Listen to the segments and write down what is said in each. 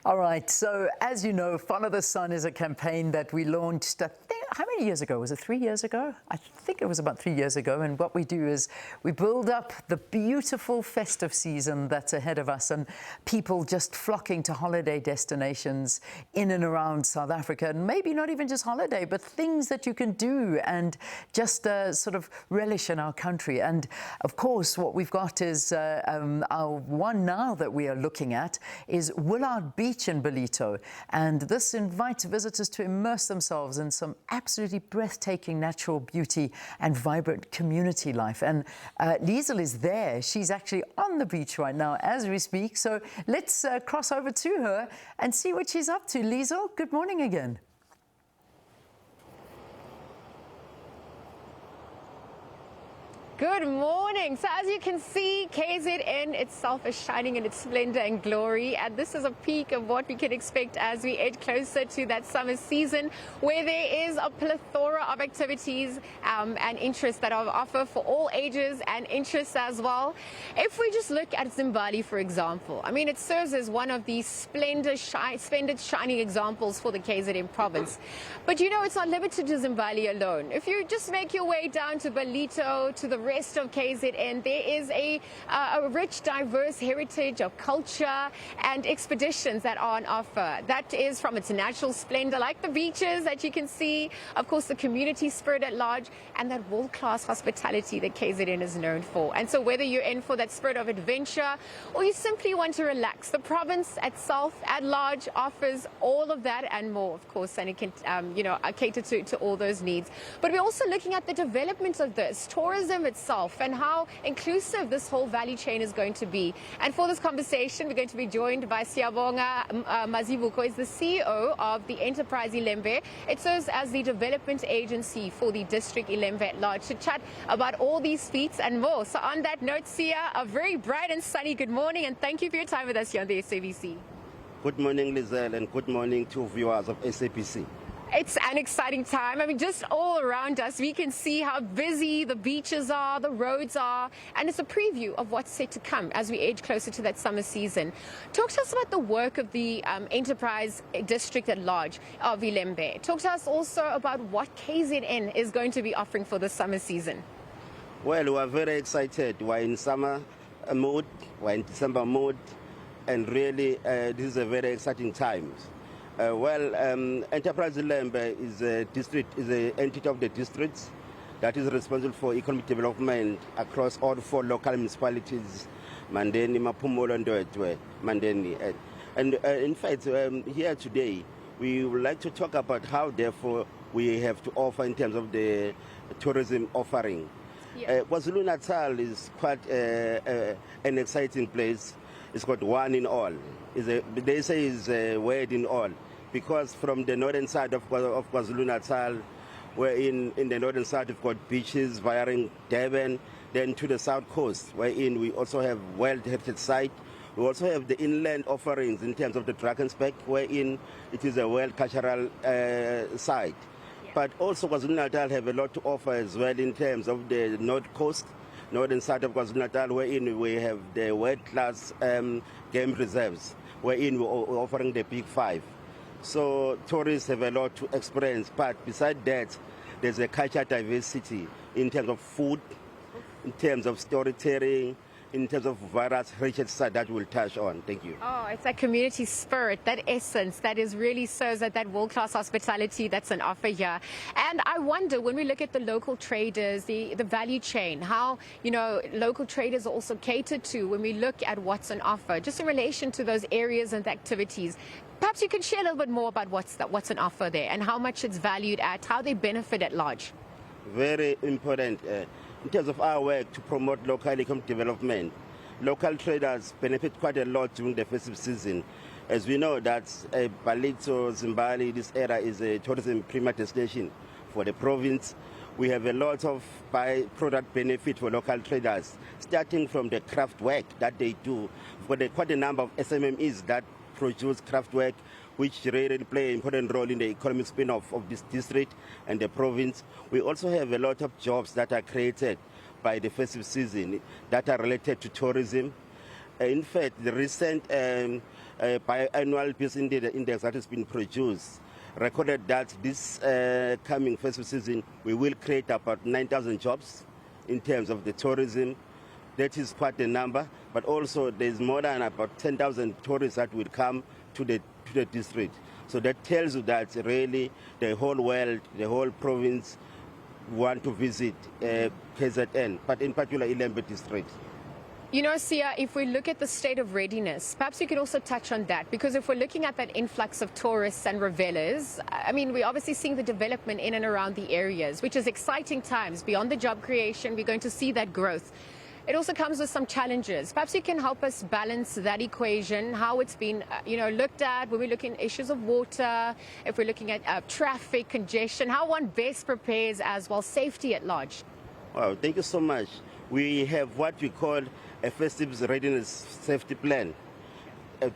All right, so as you know, Follow the Sun is a campaign that we launched, I think, how many years ago? Was it 3 years ago? I think it was about 3 years ago. And what we do is we build up the beautiful festive season that's ahead of us, and people just flocking to holiday destinations in and around South Africa. And maybe not even just holiday, but things that you can do and just sort of relish in our country. And of course, what we've got is our one now that we are looking at is Willard Beach in Ballito, and this invites visitors to immerse themselves in some absolutely breathtaking natural beauty and vibrant community life. And Liezle is there. She's actually on the beach right now as we speak. So let's cross over to her and see what she's up to. Liezle, good morning again. Good morning. So as you can see, KZN itself is shining in its splendor and glory, and this is a peek of what we can expect as we edge closer to that summer season, where there is a plethora of activities and interests that are offered for all ages and interests as well. If we just look at Zimbali, for example, I mean, it serves as one of these splendid shining examples for the KZN province. But you know, it's not limited to Zimbali alone. If you just make your way down to Ballito, to the rest of KZN, there is a rich, diverse heritage of culture and expeditions that are on offer. That is from its natural splendor, like the beaches that you can see, of course, the community spirit at large, and that world-class hospitality that KZN is known for. And so whether you're in for that spirit of adventure or you simply want to relax, the province itself at large offers all of that and more, of course, and it can cater to all those needs. But we're also looking at the development of this tourism itself and how inclusive this whole value chain is going to be. And for this conversation, we're going to be joined by Siyabonga Mazibuko, who is the CEO of the Enterprise Ilembe. It serves as the development agency for the district Ilembe at large, to chat about all these feats and more. So on that note, Siya, a very bright and sunny good morning, and thank you for your time with us here on the SABC. Good morning, Liezle, and good morning to viewers of SABC. It's an exciting time. I mean, just all around us, we can see how busy the beaches are, the roads are, and it's a preview of what's set to come as we edge closer to that summer season. Talk to us about the work of the Enterprise District at large of Ilembe. Talk to us also about what KZN is going to be offering for the summer season. Well, we are very excited. We're in summer mood, we're in December mood, and really this is a very exciting time. Enterprise Ilembe is an entity of the districts that is responsible for economic development across all 4 local municipalities, Mandeni, Maphumulo, and Ndwedwe, Mandeni. And in fact, here today, we would like to talk about how, therefore, we have to offer in terms of the tourism offering. Yeah. KwaZulu-Natal is quite an exciting place. It's got one in all. They say it's a word in all, because from the northern side of KwaZulu-Natal, where in the northern side we've got beaches via Durban, then to the south coast, wherein we also have World Heritage Site. We also have the inland offerings in terms of the Drakensberg, wherein it is a World Cultural Site. Yeah. But also KwaZulu-Natal have a lot to offer as well in terms of the north coast, northern side of KwaZulu-Natal, wherein we have the world-class game reserves, wherein we're offering the Big Five. So tourists have a lot to experience, but besides that, there's a cultural diversity in terms of food, in terms of storytelling, in terms of various heritage sites that we'll touch on. Thank you. Oh, it's that community spirit, that essence that is really serves at that world-class hospitality that's an offer here. And I wonder, when we look at the local traders, the value chain, how, you know, local traders are also catered to when we look at what's on offer, just in relation to those areas and activities. Perhaps you can share a little bit more about what's on offer there and how much it's valued at, how they benefit at large. Very important. In terms of our work to promote local economic development, local traders benefit quite a lot during the festive season. As we know that Ballito, Zimbali, this area is a tourism premier destination for the province. We have a lot of by-product benefit for local traders, starting from the craft work that they do. For quite a number of SMMEs that produce craft work, which really play an important role in the economic spin-off of this district and the province. We also have a lot of jobs that are created by the festive season that are related to tourism. In fact, the recent biannual peace index that has been produced recorded that this coming festive season we will create about 9,000 jobs in terms of the tourism. That is quite a number, but also there's more than about 10,000 tourists that will come to the district. So that tells you that really the whole world, the whole province want to visit KZN, but in particular Ilembe district. You know, Sia, if we look at the state of readiness, perhaps you could also touch on that, because if we're looking at that influx of tourists and revelers, I mean, we're obviously seeing the development in and around the areas, which is exciting times. Beyond the job creation, we're going to see that growth. It also comes with some challenges. Perhaps you can help us balance that equation, how it's been, looked at when we're looking at issues of water, if we're looking at traffic, congestion, how one best prepares as well, safety at large. Wow, thank you so much. We have what we call a festive readiness safety plan,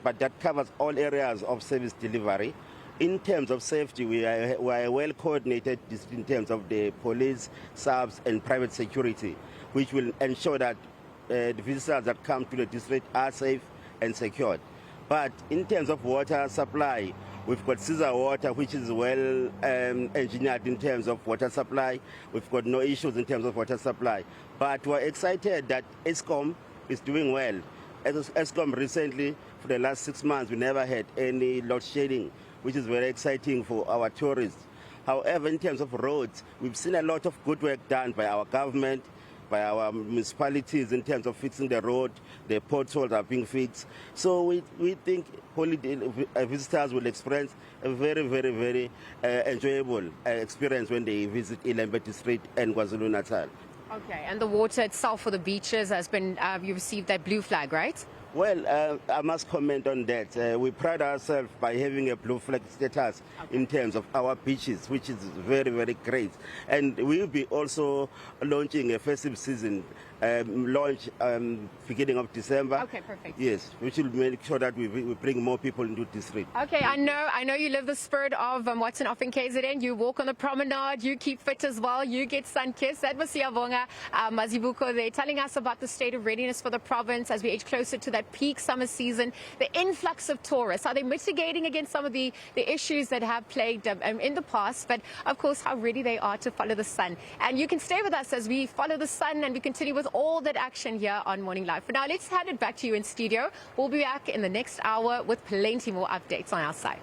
but that covers all areas of service delivery. In terms of safety, we are well coordinated in terms of the police, SABC, and private security, which will ensure that the visitors that come to the district are safe and secured. But in terms of water supply, we've got Caesar Water, which is well engineered in terms of water supply. We've got no issues in terms of water supply. But we're excited that ESCOM is doing well. As ESCOM recently, for the last 6 months, we never had any load shedding, which is very exciting for our tourists. However, in terms of roads, we've seen a lot of good work done by our government, by our municipalities in terms of fixing the road. The potholes are being fixed. So we think holiday visitors will experience a very, very, very enjoyable experience when they visit Ilembe district and KwaZulu-Natal. Okay, and the water itself for the beaches has been, you received that blue flag, right? Well, I must comment on that. We pride ourselves by having a blue flag status in terms of our beaches, which is very, very great. And we will be also launching a festive season launch beginning of December. Okay, perfect. Yes, which will make sure that we bring more people into the district. Okay, I know you live the spirit of what's an off in KZN. You walk on the promenade, you keep fit as well, you get sun-kissed. That was Siyabonga Mazibuko there telling us about the state of readiness for the province as we edge closer to that peak summer season, the influx of tourists. Are they mitigating against some of the issues that have plagued in the past? But of course, how ready they are to follow the sun. And you can stay with us as we follow the sun and we continue with all that action here on Morning Live. For now, let's hand it back to you in studio. We'll be back in the next hour with plenty more updates on our side.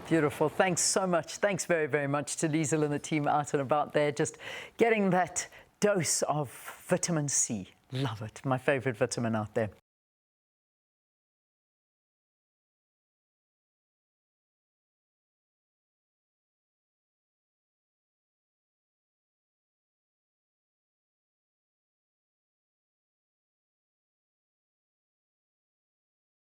Beautiful. Thanks so much. Thanks very, very much to Liezle and the team out and about there, just getting that dose of vitamin C. Love it. My favorite vitamin out there.